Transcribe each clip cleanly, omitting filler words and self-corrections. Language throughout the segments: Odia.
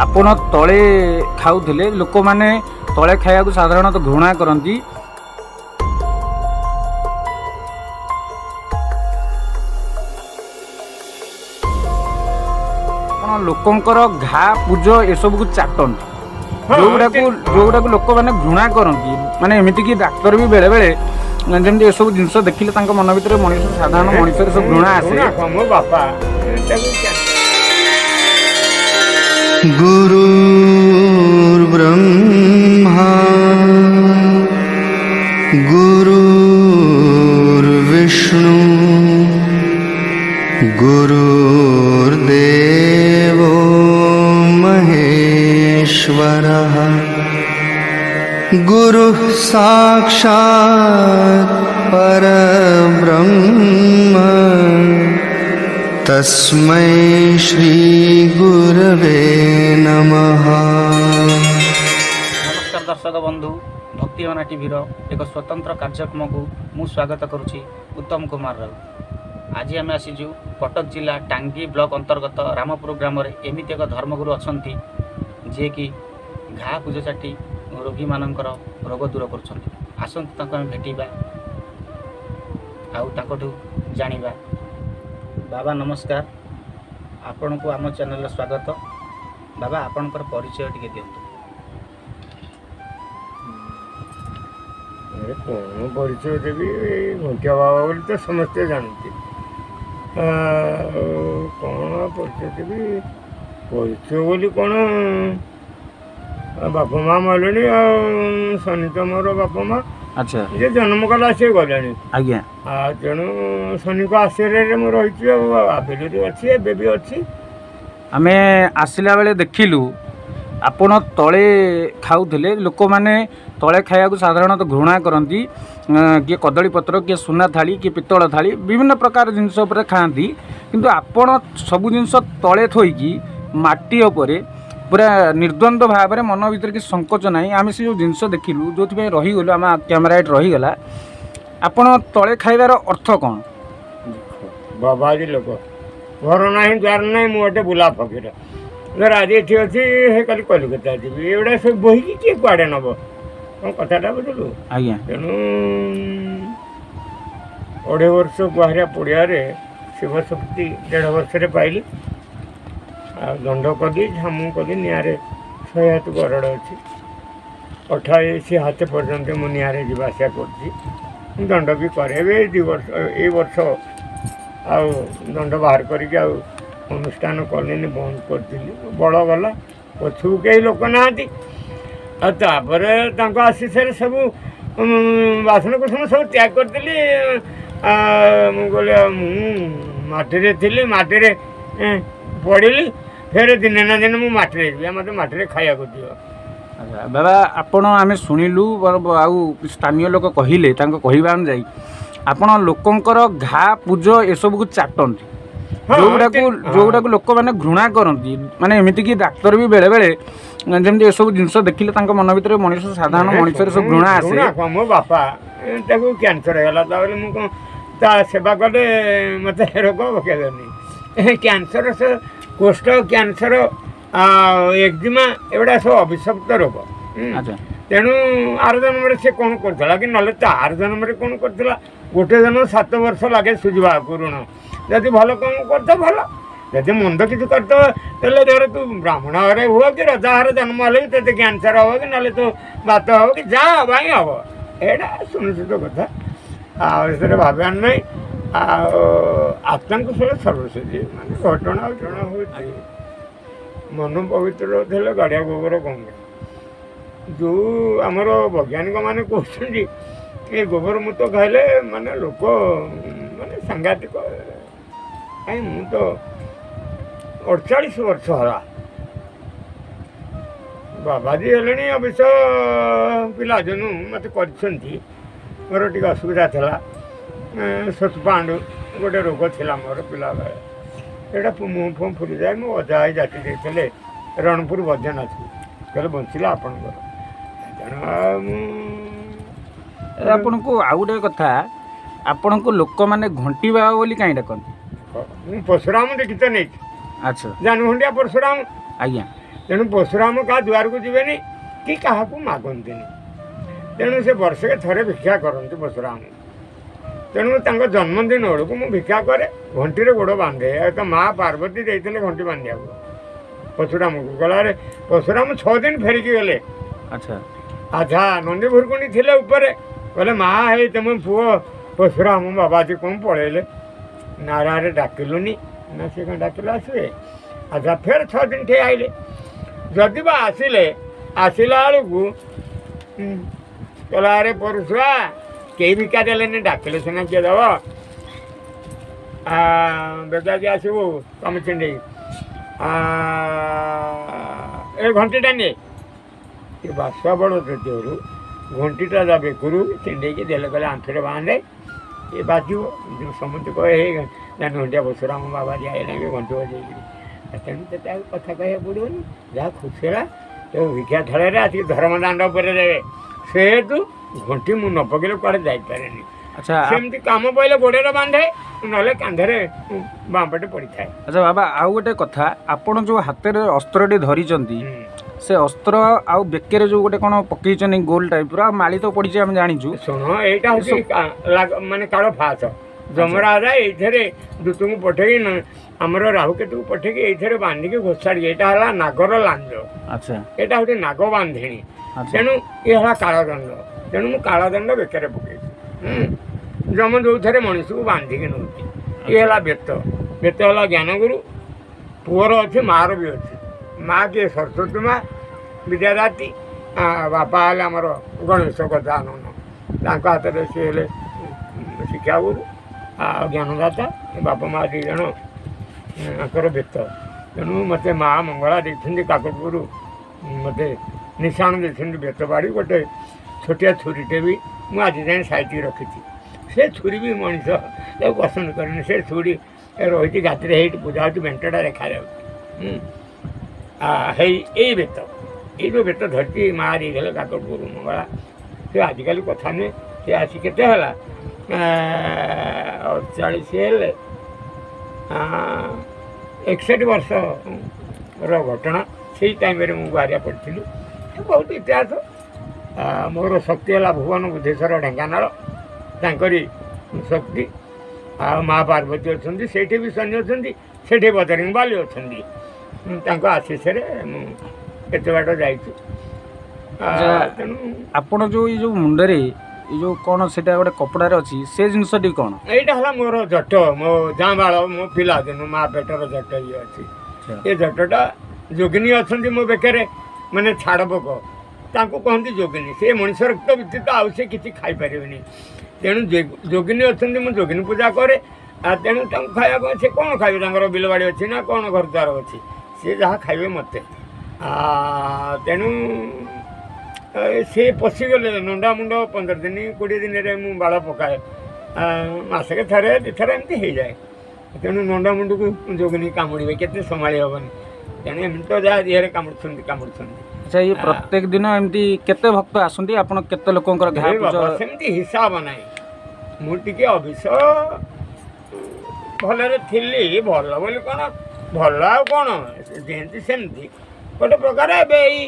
ଆପଣ ତଳେ ଖାଉଥିଲେ, ଲୋକମାନେ ତଳେ ଖାଇବାକୁ ସାଧାରଣତଃ ଘୃଣା କରନ୍ତି। ଆପଣ ଲୋକଙ୍କର ଘା ପୂଜ ଏସବୁକୁ ଚାଟନ୍ତି, ଯୋଉଗୁଡାକୁ ଲୋକମାନେ ଘୃଣା କରନ୍ତି। ମାନେ ଏମିତିକି ଡାକ୍ତର ବି ବେଳେ ବେଳେ ଯେମିତି ଏସବୁ ଜିନିଷ ଦେଖିଲେ ତାଙ୍କ ମନ ଭିତରେ ମଣିଷ ସାଧାରଣ ମଣିଷର ସବୁ ଘୃଣା ଆସେ। गुरुर्ब्रह्मा गुरुर्विष्णु गुरुर्देवो महेश्वरः गुरुः साक्षात् परब्रह्म तस्मै श्री गुरवे नमः। नमस्कार दर्शक बंधु, भक्तिमाना टीवी एक स्वतंत्र कार्यक्रम को मु स्वागत करुच्ची उत्तम कुमार राउत। आज आम आसीचु कटक जिला टांगी ब्लॉक अंतर्गत रामपुर ग्राम एमती एक धर्मगुरु अच्छा जी कि घा पूज चाटी रोगी मानकर रोग दूर करसंतु भेटा आठू जाना। बाबा नमस्कार, आपण को आम चैनल स्वागत। बाबा आपणकर परिचय टिके दियंतु। कौन परिचय देवी, घंटिया बाबा बोली तो समस्ते जानती। कौन परिचय देवी, परिचय बोली कौन बापा माँ मरले शनि तो मोर बापा माँ। अच्छा, ये जन्म कला से गले आज्ञा तेणु शनि को आश्चर्य मुझे रही आबिली अच्छी एवं भी अच्छी। आम आसला बेले देखिलु आपण तले खाऊले, लोक मैंने तले खाया साधारणतः घृणा करती। किए कदली पत्र, किए सुना थाली, किए पितल थाली, विभिन्न प्रकार जिनस खाती, किंतु आपण सबु जिनस तले थोइकी माटी उपरे पूरा निर्द्वंद भाव में मन भर कि संकोच ना। आम से जो जिनस देखिलु जो रहीगलु आम कैमेरा रहीगला, आपण तले खाइबार अर्थ कौन? बाबाजी लोक घर ना द्वार ना मुझे बुला फकीर धर आज ये अच्छी कल कलिकता जी एगुड़ा सब बही किए कुआड़े नब कथाटा बुझलु। आज्ञा तेणु 2.5 वर्ष गुहारिया पड़िया शिव शक्ति 1.5 वर्ष पाइली दंड कदी झामू कदी निआरे 100 हाथ गरड़ अच्छी 28 हाथ पर्यंत मु निआरे जावासिया कर दंड भी करे 2 वर्ष ए वर्ष आ दंड बाहर करके अनुष्ठान कले बंद करी बड़ गला पछू कई लोक ना आसी सारे सब बासन कुसन सब त्याग करदेली। मुझे मटी थी मटी पड़ी फेर दिने ना दिन मुझे मत मटी खाया दियो। अच्छा बाबा, आपण आम शुणिलु आउ स्थानीय लोक कहले कहवा अनुजाई आपण लोकंकर घा पूज एसबू को चाटती, जोगुड़ा लोक मैंने घृणा करती। माने एमती कि डाक्तर भी बेले बेले जमी एसबू जिनस देखिले मन भर मनीष साधारण मनीष सब घृणा आसे। मो बापा कैंसर है मुझे सेवा कले मत रोग पकड़नी कैंसर से कोष्ठ कैंसर एक्जिमा एगुड़ा सब अभिशप्त रोग। तेणु आर जन्म से कौन करता कि ना आर जन्म कौन करता गोटे जन्म 7 वर्ष लगे सुझा ऋण जदि भल कौन करता भल जदि मंद किसी करता धर तू ब्राह्मण घरे हुआ कि रजा घर जन्म हेल्ले ते कैंसर हम कि ना तो बात हम कि जहाँ हवाई हम एटा सुनिश्चित कथा आगे भावार नहीं। आत्मा कुशल सर्वसिद्धि मान घटना घटना हो मन पवित्र थे गाड़िया गोबर कम जो आमर वैज्ञानिक मैंने कहते ये गोबर मूत खाइले माने लोक माने सांघातिक कहीं मु तो 48 वर्ष हला बाबाजी हेले अवश्य पिला जनू मत कर मोर टी असुविधा था सतपांड गोटे रोग था मोर पिला बेले एटा मुँह फुँ फुरी जाए मो अजा जाति देते रणपुर बୈଦ୍ୟନାଥ कहले बंचला आपणकर आपण को आउ गोटे कथा आपण को लोक मैंने घंटी बाबा बोली कहीं डाकती परशुराम देखी तो नहीं। अच्छा जानखंडिया परशुराम आज्ञा ତେଣୁ ପରଶୁରାମ କାହା ଦୁଆରକୁ ଯିବେନି କି କାହାକୁ ମାଗନ୍ତିନି। ତେଣୁ ସେ ବର୍ଷକେ ଥରେ ଭିକ୍ଷା କରନ୍ତି ପରଶୁରାମ। ତେଣୁ ତାଙ୍କ ଜନ୍ମଦିନ ବେଳକୁ ମୁଁ ଭିକ୍ଷା କରେ, ଘଣ୍ଟିରେ ଗୋଡ଼ ବାନ୍ଧେ। ଆଉ ତ ମା ପାର୍ବତୀ ଦେଇଥିଲେ ଘଣ୍ଟି ବାନ୍ଧିବାକୁ ପରଶୁରାମକୁ। ଗଲାରେ ପରଶୁରାମ 6 ଦିନ ଫେରିକି ଗଲେ। ଆଚ୍ଛା ଆଚ୍ଛା ନନ୍ଦୀ ଭୁରକୁଣ୍ଡି ଥିଲେ ଉପରେ, କହିଲେ ମା ହେଇ ତମ ପୁଅ ପରଶୁରାମ ବାବାଜୀ କ'ଣ ପଳେଇଲେ, ନାରାରେ ଡାକିଲୁନି ନା ସେ କ'ଣ ଡାକିଲେ ଆସିବେ। ଆଚ୍ଛା ଫେର 6 ଦିନ ଠିଆ ଆଇଲେ। ଯଦି ବା ଆସିଲା ବେଳକୁ କହିଲା ଆରେ ପରଶୁଆ କେହି ଭିକ୍ଷା ଦେଲେନି, ଡାକିଲେ ସିନା କିଏ ଦେବ, ବେଗାଜି ଆସିବୁ ତମେ ଚିଣ୍ଡେଇ ଏ ଘଣ୍ଟିଟା ନିଏ। ଏ ବାସୁଆ ବଡ଼ ତୃତୀୟରୁ ଘଣ୍ଟିଟା ଯା ବେକରୁ ଚିଣ୍ଡେଇକି ଦେଲେ, କହିଲେ ଆଣ୍ଠୁରେ ବାନ୍ଧେ ଏ ବାଜିବ। ସମସ୍ତେ କହେ ହେ ଘଣ୍ଟିଆ ପରଶୁରାମ ବାବା ଯାଏ ଘଣ୍ଟି ବଜେଇକିରି। ତେଣୁ ତତେ ଆଉ କଥା କହିବାକୁ ପଡ଼ିବନି, ଯାହା ଖୁସି ହେଲା ତ ଭିକ୍ଷା ଥଳରେ ଆସିକି ଧର୍ମଦାଣ୍ଡ ଉପରେ ଦେବେ। ସେହେତୁ ଘଣ୍ଟି ମୁଁ ନ ପକେଇଲେ କୁଆଡ଼େ ଯାଇପାରେନି। ଆଚ୍ଛା ସେମିତି କାମ ପଇଲେ ଗୋଡ଼ରେ ବାନ୍ଧେ, ନହେଲେ କାନ୍ଧରେ ବାଁପଟେ ପଡ଼ିଥାଏ। ଆଚ୍ଛା ବାବା ଆଉ ଗୋଟେ କଥା, ଆପଣ ଯେଉଁ ହାତରେ ଅସ୍ତ୍ରଟି ଧରିଛନ୍ତି ସେ ଅସ୍ତ୍ର ଆଉ ବେକରେ ଯେଉଁ ଗୋଟେ କ'ଣ ପକେଇଛନ୍ତି ଗୋଲ ଟାଇପ୍ର, ଆଉ ମାଳି ତ ପଡ଼ିଛି ଆମେ ଜାଣିଛୁ। ଶୁଣ ଏଇଟା ହେଉଛି ମାନେ କାଳ ଫାସ ଯମରାଜା ଏଇଥିରେ ଦୂତଙ୍କୁ ପଠେଇକି ଆମର ରାହୁକେତୁକୁ ପଠେଇକି ଏଇଥିରେ ବାନ୍ଧିକି ଘୋଷାଡ଼ି, ଏଇଟା ହେଲା ନାଗର ଲାଞ୍ଜ। ଆଚ୍ଛା ଏଇଟା ହେଉଛି ନାଗ ବାନ୍ଧିଣୀ। ଆଚ୍ଛା ତେଣୁ ଇଏ ହେଲା କାଳଦଣ୍ଡ। ତେଣୁ ମୁଁ କାଳଦଣ୍ଡ ବେକରେ ପକେଇଛି। ଯମ ଯେଉଁଥିରେ ମଣିଷକୁ ବାନ୍ଧିକି ନେଉଛି। ଇଏ ହେଲା ବେତ। ବେତ ହେଲା ଜ୍ଞାନଗୁରୁ, ପୁଅର ଅଛି ମାଆର ବି ଅଛି। ମା କିଏ ସରସ୍ୱତୀ ମା ବିଦ୍ୟାଦାତି, ବାପା ହେଲେ ଆମର ଗଣେଶ ଗଜାନନ। ତାଙ୍କ ହାତରେ ସିଏ ହେଲେ ଶିକ୍ଷାଗୁରୁ ଆଉ ଜ୍ଞାନଦାତା। ବାପା ମା 2 ଜଣ ତାଙ୍କର ବେତ। ତେଣୁ ମୋତେ ମା ମଙ୍ଗଳା ଦେଇଛନ୍ତି କାକଟପୁର, ମୋତେ ନିଶାଣ ଦେଇଛନ୍ତି ବେତ ବାଡ଼ି। ଗୋଟେ ଛୋଟିଆ ଛୁରୀଟେ ବି ମୁଁ ଆଜି ଯାଏଁ ସାଇତିକି ରଖିଛି। ସେ ଛୁରୀ ବି ମଣିଷ ତାକୁ ପସନ୍ଦ କରେନି। ସେ ଛୁରୀ ରହିଛି ଗାତିରେ, ହେଇଠି ପୂଜା ହେଉଛି, ବେଣ୍ଟଟା ଦେଖାଯାଉଛି। ଏଇ ବେତ, ଏଇ ଯେଉଁ ବେତ ଧରିଛି ମା ଦେଇଗଲେ କାକଟପୁର ମଙ୍ଗଳା। ସେ ଆଜିକାଲି କଥା ନୁହେଁ। ସେ ଆସି କେତେ ହେଲା 48 ହେଲେ 61 ବର୍ଷର ଘଟଣା। ସେଇ ଟାଇମ୍ରେ ମୁଁ ବାହାରିଆ ପଡ଼ିଥିଲି। ବହୁତ ଇତିହାସ। ମୋର ଶକ୍ତି ହେଲା ଭୁବନ ବୁଦ୍ଧେଶ୍ୱର ଢେଙ୍କାନାଳ, ତାଙ୍କରି ଶକ୍ତି। ଆଉ ମା ପାର୍ବତୀ ଅଛନ୍ତି, ସେଇଠି ବି ଶନି ଅଛନ୍ତି, ସେଠି ବଜରଙ୍ଗବାଲି ଅଛନ୍ତି। ତାଙ୍କ ଆଶୀଷରେ ମୁଁ କେତେ ବାଟ ଯାଇଛି। ତେଣୁ ଆପଣ ଯେଉଁ ଏଇ ଯେଉଁ ମୁଣ୍ଡରେ ଏଇ ଯେଉଁ କ'ଣ ସେଇଟା ଗୋଟେ କପଡ଼ାରେ ଅଛି, ସେ ଜିନିଷଟି କ'ଣ? ଏଇଟା ହେଲା ମୋର ଜଟ, ମୋ ଜାଁବାଳ, ମୋ ପିଲାଦିନୁ ମା ପେଟର ଜଟ ଇଏ ଅଛି। ଏ ଜଟଟା ଯୋଗିନୀ ଅଛନ୍ତି ମୋ ବେକରେ, ମାନେ ଛାଡ଼ ପୋକ, ତାଙ୍କୁ କହନ୍ତି ଯୋଗିନୀ। ସେ ମଣିଷ ରକ୍ତ ବ୍ୟତୀତ ଆଉ ସେ କିଛି ଖାଇପାରିବେନି। ତେଣୁ ଯୋଗିନୀ ଅଛନ୍ତି, ମୁଁ ଯୋଗିନୀ ପୂଜା କରେ। ତେଣୁ ତାଙ୍କୁ ଖାଇବାକୁ ସେ କ'ଣ ଖାଇବେ, ତାଙ୍କର ବିଲବାଡ଼ି ଅଛି ନା କ'ଣ ଘର ଦ୍ୱାର ଅଛି, ସେ ଯାହା ଖାଇବେ ମୋତେ। ତେଣୁ ସେ ପଶିଗଲେ ନଣ୍ଡା ମୁଣ୍ଡ 15 ଦିନ 20 ଦିନରେ ମୁଁ ବାଳ ପକାଏ। ମାସକେ ଥରେ 2 ଥର ଏମିତି ହେଇଯାଏ। ତେଣୁ ନଣ୍ଡା ମୁଣ୍ଡକୁ ଯୋଗିନୀ କାମୁଡ଼ିବେ, କେତେ ସମ୍ଭାଳି ହେବନି। ତେଣୁ ଏମିତି ତ ଯାହା ଦେହରେ କାମୁଡ଼ୁଛନ୍ତି। ଆଚ୍ଛା ଇଏ ପ୍ରତ୍ୟେକ ଦିନ ଏମିତି କେତେ ଭକ୍ତ ଆସନ୍ତି, ଆପଣ କେତେ ଲୋକଙ୍କର ଘା ସେମିତି ହିସାବ ନାହିଁ। ମୁଁ ଟିକେ ଅବଶ୍ୟ ଭଲରେ ଥିଲି, ଭଲ ବୋଲି କ'ଣ, ଭଲ ଆଉ କ'ଣ ଯେମିତି ସେମିତି ଗୋଟେ ପ୍ରକାର। ଏବେ ଏଇ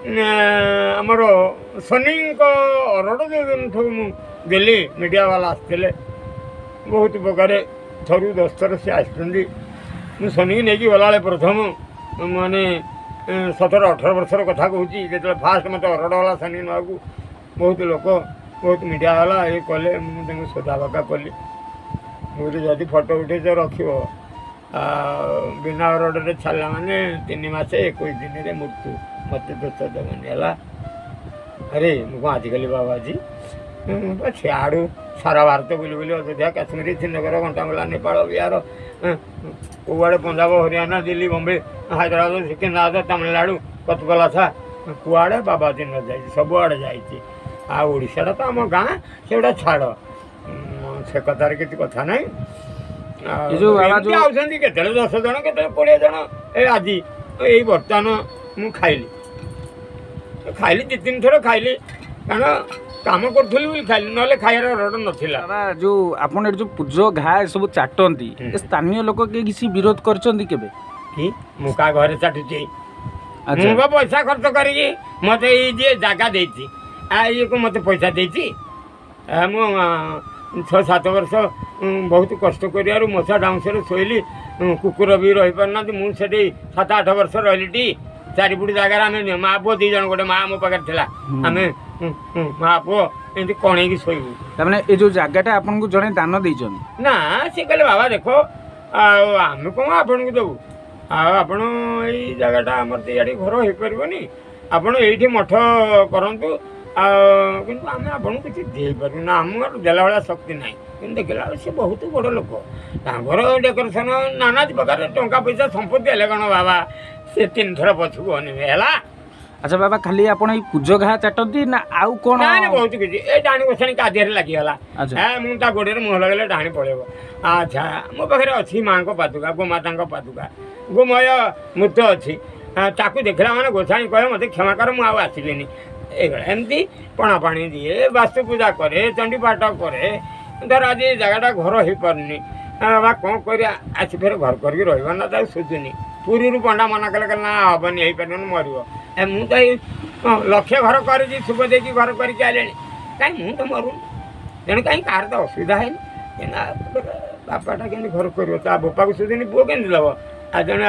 ଆମର ଶନିଙ୍କ ଅରଡ଼ ଯେଉଁ ଦିନଠୁ ମୁଁ ଦେଲି, ମିଡ଼ିଆ ବାଲା ଆସିଥିଲେ ବହୁତ ପ୍ରକାର, ଥରୁ 10 ଥର ସେ ଆସିଛନ୍ତି। ମୁଁ ଶନିକି ନେଇକି ଗଲାବେଳେ ପ୍ରଥମ ମାନେ 17-18 ବର୍ଷର କଥା କହୁଛି, ଯେତେବେଳେ ଫାଷ୍ଟ ମୋତେ ଅରଡ଼ ହେଲା ଶନି ନେବାକୁ, ବହୁତ ଲୋକ ବହୁତ ମିଡ଼ିଆ ବାଲା ଇଏ କଲେ। ମୁଁ ତାଙ୍କୁ ସୋଦାବାକା କଲି। ମୁଁ ଯଦି ଫଟୋ ଉଠେଇଛ ରଖିବ, ବିନା ଅରଡ଼ରେ ଛାଡ଼ିଲା ମାନେ 3 ମାସ 21 ଦିନରେ ମୃତ୍ୟୁ। ମୋତେ ଦୋଷ ଦେବନି ହେଲା। ଆରେ ମୁଁ କ'ଣ ଆଜିକାଲି ବାବାଜୀ ସିଆଡ଼ୁ ସାରା ଭାରତ ବୁଲି ଅଯୋଧ୍ୟା, କାଶ୍ମୀର, ଶ୍ରୀନଗର, ଘଣ୍ଟାମଲା, ନେପାଳ, ବିହାର, କୁଆଡ଼େ ପଞ୍ଜାବ, ହରିୟାଣା, ଦିଲ୍ଲୀ, ବମ୍ବେ, ହାଇଦ୍ରାବାଦ, ସିକିନ୍ଦାବାଦ, ତାମିଲନାଡ଼ୁ, କତକଲାଥା, କୁଆଡ଼େ ବାବାଜୀ ନ ଯାଇଛି, ସବୁଆଡ଼େ ଯାଇଛି। ଆଉ ଓଡ଼ିଶାଟା ତ ଆମ ଗାଁ, ସେଗୁଡ଼ା ଛାଡ଼, ସେ କଥାରେ କିଛି କଥା ନାହିଁ। ଆଉଛନ୍ତି କେତେବେଳେ 10 ଜଣ, କେତେବେଳେ 20 ଜଣ। ଆଜି ଏଇ ବର୍ତ୍ତମାନ ମୁଁ ଖାଇଲି 2-3 ଥର ଖାଇଲି, କାରଣ କାମ କରୁଥିଲି ବୋଲି ଖାଇଲି, ନହେଲେ ଖାଇବାର ଅରଡ଼ ନଥିଲା। ଯେଉଁ ଆପଣ ଏଠି ଯେଉଁ ପୂଜ ଘା ଏସବୁ ଚାଟନ୍ତି, ସ୍ଥାନୀୟ ଲୋକ କିଏ କିଛି ବିରୋଧ କରିଛନ୍ତି କେବେ? କି ମୁଁ କାହା ଘରେ ଚାଟୁଛି? ଆଚ୍ଛା। ମୁଁ ବା ପଇସା ଖର୍ଚ୍ଚ କରିକି ମୋତେ ଏଇ ଯିଏ ଜାଗା ଦେଇଛି ଇଏକୁ ମୋତେ ପଇସା ଦେଇଛି। ମୁଁ 6-7 ବର୍ଷ ବହୁତ କଷ୍ଟ କରିବାରୁ ମଶା ଡାଉଁଶରେ ଶୋଇଲି, କୁକୁର ବି ରହିପାରୁନାହାନ୍ତି। ମୁଁ ସେଠି 7-8 ବର୍ଷ ରହିଲିଟି। 4 ଫୁଟ ଜାଗାରେ ଆମେ ମା ପୁଅ 2 ଜଣ, ଗୋଟେ ମା ମୋ ପାଖରେ ଥିଲା, ଆମେ ମା ପୁଅ ଏମିତି କଣେଇକି ଶୋଇବୁ। ତାମାନେ ଏ ଯେଉଁ ଜାଗାଟା ଆପଣଙ୍କୁ ଜଣେ ଦାନ ଦେଇଛନ୍ତି? ନା, ସେ କହିଲେ ବାବା ଦେଖ ଆଉ ଆମେ କ'ଣ ଆପଣଙ୍କୁ ଦେବୁ, ଆଉ ଆପଣ ଏଇ ଜାଗାଟା ଆମର ତ ଇଆଡ଼େ ଘର ହେଇପାରିବନି, ଆପଣ ଏଇଠି ମଠ କରନ୍ତୁ, ଆଉ କିନ୍ତୁ ଆମେ ଆପଣଙ୍କୁ କିଛି ଦେଇପାରିବୁନା, ଆମର ଦେଲା ଭଳିଆ ଶକ୍ତି ନାହିଁ। କିନ୍ତୁ ଦେଖିଲା ବେଳକୁ ସେ ବହୁତ ବଡ଼ ଲୋକ, ତାଙ୍କର ଡେକୋରେସନ୍ ନାନା ପ୍ରକାର ଟଙ୍କା ପଇସା ସମ୍ପତ୍ତି ହେଲେ କ'ଣ ବାବା ସେ 3 ଥର ପଛକୁ ଅନେଇବେ ହେଲା। ଆଚ୍ଛା ବାବା, ଖାଲି ଆପଣ ଏଇ କୁଜ ଘା ଚାଟନ୍ତି ନା ଆଉ କ'ଣ? ନାଇଁ ବହୁତ କିଛି, ଏ ଡାହାଣୀ ବସାଣି କାଦିଆରେ ଲାଗିଗଲା, ଆଚ୍ଛା। ମୁଁ ତା ଗୋଡ଼ରେ ମୁହଁ ଲଗେଇଲେ ଡାହାଣୀ ପଳେଇବ। ଆଚ୍ଛା, ମୋ ପାଖରେ ଅଛି ମାଆଙ୍କ ପାଦୁକା, ଗୋମାତାଙ୍କ ପାଦୁକା, ଗୋମୟ ମୂର୍ତ୍ତ ଅଛି, ତାକୁ ଦେଖିଲା ମାନେ ଗୋସାଣୀ କହିବ ମୋତେ କ୍ଷମା କର, ମୁଁ ଆଉ ଆସିଲିନି। ଏଇଭଳିଆ ଏମିତି ପଣା ପାଣି ଦିଏ, ବାସ୍ତୁ ପୂଜା କରେ, ଚଣ୍ଡୀ ପାଠ କରେ। ଧର ଆଜି ଏ ଜାଗାଟା ଘର ହେଇପାରୁନି, ବା କ'ଣ କରିବା, ଆସି ଫେରେ ଘର କରିକି ରହିବ ନା, ତାକୁ ସୁଝୁନି। ପୁରୀରୁ ପଣ୍ଡା ମନା କଲେ ନା ହେବନି, ହେଇପାରିବନି, ମରିବ। ମୁଁ ତ ଏଇ ଲକ୍ଷ ଘର କରିଛି, ଶୁଭ ଦେଇକି ଘର କରିକି ଆଇଲେଣି, କାହିଁ ମୁଁ ତ ମରୁନି, ତେଣୁ କାହିଁ କାହାର ତ ଅସୁବିଧା ହେଇନି। ଏଇନା ବାପାଟା କେମିତି ଘର କରିବ, ତା ବୋପାକୁ ସୁଧିନି, ପୁଅ କେମିତି ଦେବ, ଆଉ ଜଣେ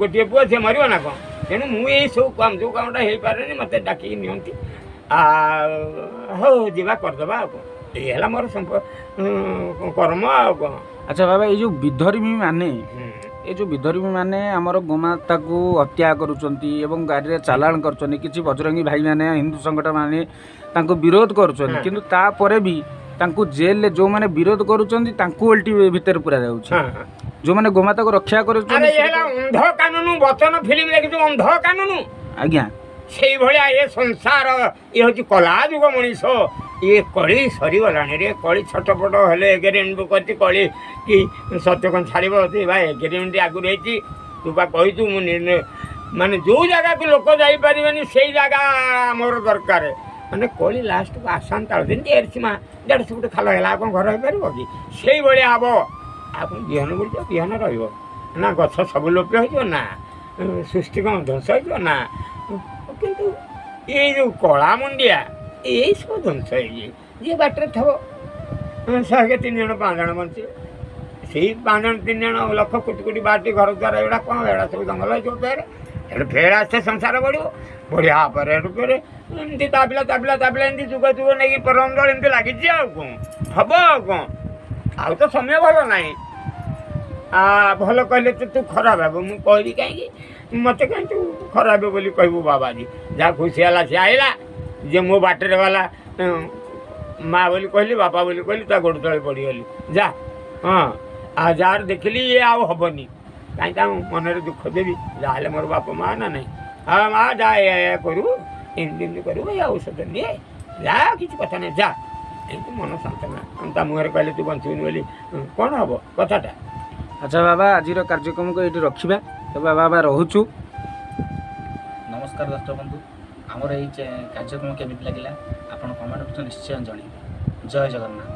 ଗୋଟିଏ ପୁଅ, ସିଏ ମରିବ ନା କ'ଣ? ତେଣୁ ମୁଁ ଏଇସବୁ ଯେଉଁ କାମଟା ହେଇପାରେନି, ମୋତେ ଡାକିକି ନିଅନ୍ତି। ଆଉ ହଉ ଯିବା କରିଦେବା, ଆଉ କ'ଣ, ଏଇ ହେଲା ମୋର କର୍ମ ଆଉ କ'ଣ। ଆଚ୍ଛା ବାବା, ଏଇ ଯେଉଁ ବିଧର୍ମୀ ମାନେ, ଏ ଯେଉଁ ବିଧର୍ମୀ ମାନେ ଆମର ଗୋମାତାକୁ ହତ୍ୟା କରୁଛନ୍ତି ଏବଂ ଗାଡ଼ିରେ ଚାଲାଣ କରୁଛନ୍ତି, କିଛି ବଜରଙ୍ଗୀ ଭାଇମାନେ, ହିନ୍ଦୁ ସଂଗଠନ ମାନେ ତାଙ୍କୁ ବିରୋଧ କରୁଛନ୍ତି, କିନ୍ତୁ ତାପରେ ବି ତାଙ୍କୁ ଜେଲରେ ଯେଉଁମାନେ ବିରୋଧ କରୁଛନ୍ତି ତାଙ୍କୁ ଓଲଟି ଭିତରେ ପୁରା ଯାଉଛି। ଯେଉଁମାନେ ଗୋମାତାକୁ ରକ୍ଷା କରୁଛନ୍ତି, ହେଲା ଅନ୍ଧ କାନୁନ, ବଚନ ଫିଲ୍ମ ଦେଖିଛୁ, ଅନ୍ଧ କାନୁନ। ଆଜ୍ଞା, ସେଇଭଳିଆ ଏ ସଂସାର, ଇଏ ହେଉଛି କଲା ଯୁଗ ମଣିଷ, ଇଏ କଳି ସରିଗଲାଣି ରେ। କଳି ଛଟପଟ ହେଲେ ଏଗେରିମେଣ୍ଟ କରିଛି, କଳି କି ସତ୍ୟ କ'ଣ ଛାଡ଼ିବ, ବା ଏଗେରିମେଣ୍ଟ ଆଗରୁ ହେଇଛି। ତୁ ବା କହିଛୁ ମୁଁ ମାନେ ଯେଉଁ ଜାଗାକୁ ଲୋକ ଯାଇପାରିବେନି ସେଇ ଜାଗା ମୋର ଦରକାର। ମାନେ କଳି ଲାଷ୍ଟକୁ ଆସାମ ତାଳ ଯେମିତି ଏରସୀମା 150 ଫୁଟ ଖାଲ ହେଲା, ଆଉ କ'ଣ ଘର ହେଇପାରିବ କି? ସେଇଭଳିଆ ହବ। ଆପଣ ବିହନ ବୁଲିଛ, ବିହନ ରହିବ ନା, ଗଛ ସବୁ ଲୋପ ହେଇଯିବ ନା, ସୃଷ୍ଟି କ'ଣ ଧ୍ୱଂସ ହେଇଯିବ ନା। କିନ୍ତୁ ଏଇ ଯେଉଁ କଳା ମୁଣ୍ଡିଆ ଏଇସବୁ ଧ୍ୱଂସ ହେଇଯିବ। ଯିଏ ବାଟରେ ଥିବ 100 3 ଜଣ 5 ଜଣ ବଞ୍ଚିବେ, ସେଇ 5 ଜଣ 3 ଜଣ ଲକ୍ଷ କୋଟି କୋଟି ବାଟି ଘର ଦ୍ୱାରା ଏଗୁଡ଼ା କ'ଣ, ଏଗୁଡ଼ା ସବୁ ଜଙ୍ଗଲ ହେଇଯିବ। ଫେରେ ଏଠୁ ଫେର ଆସ୍ତେ ସଂସାର ବଢ଼ିବ, ବଢ଼ିଆ ପରେ ଏଠୁ ଫେରେ ଏମିତି ତାବିଲା ଏମିତି ଯୁଗ ନେଇକି ପରମଦଳ ଏମିତି ଲାଗିଛି। ଆଉ କ'ଣ ହବ, ଆଉ କ'ଣ, ଆଉ ତ ସମୟ ଭଲ ନାହିଁ। ଭଲ କହିଲେ ତୁ ଖରାପ ହେବ, ମୁଁ କହିବି କାହିଁକି, ମୋତେ କାହିଁ ତୁ ଖରାପ ବୋଲି କହିବୁ। ବାବାଜୀ ଯାହା ଖୁସି ହେଲା ସେ ଆଇଲା, ଯେ ମୋ ବାଟରେ ଗଲା ମା ବୋଲି କହିଲି, ବାପା ବୋଲି କହିଲି, ତା ଗୋଡ଼ ତଳେ ପଡ଼ିଗଲି, ଯା। ହଁ, ଆଉ ଯାହାର ଦେଖିଲି ଇଏ ଆଉ ହେବନି, କାହିଁ ତା ମନରେ ଦୁଃଖ ଦେବି, ଯାହାହେଲେ ମୋର ବାପା ମା ନା ନାହିଁ। ହଁ ମା ଯା, ଏୟା କରିବୁ, ଏମିତି କରିବୁ, ଏ ଔଷଧ ନିଏ, ଯା, କିଛି କଥା ନାହିଁ, ଯା। ଏମିତି ମନ ସାନ୍ତ୍ୱନା। ତା ମୁହଁରେ କହିଲେ ତୁ ବଞ୍ଚିବୁନି ବୋଲି କ'ଣ ହେବ କଥାଟା। ଆଚ୍ଛା ବାବା, ଆଜିର କାର୍ଯ୍ୟକ୍ରମକୁ ଏଇଠି ରଖିବା, ତେବେ ବାବା ରହୁଛୁ। ନମସ୍କାର ଦର୍ଶକ ବନ୍ଧୁ, ଆମର ଏଇ କାର୍ଯ୍ୟକ୍ରମ କେମିତି ଲାଗିଲା ଆପଣ କମେଣ୍ଟ ନିଶ୍ଚୟ ଜଣାଇବେ। ଜୟ ଜଗନ୍ନାଥ।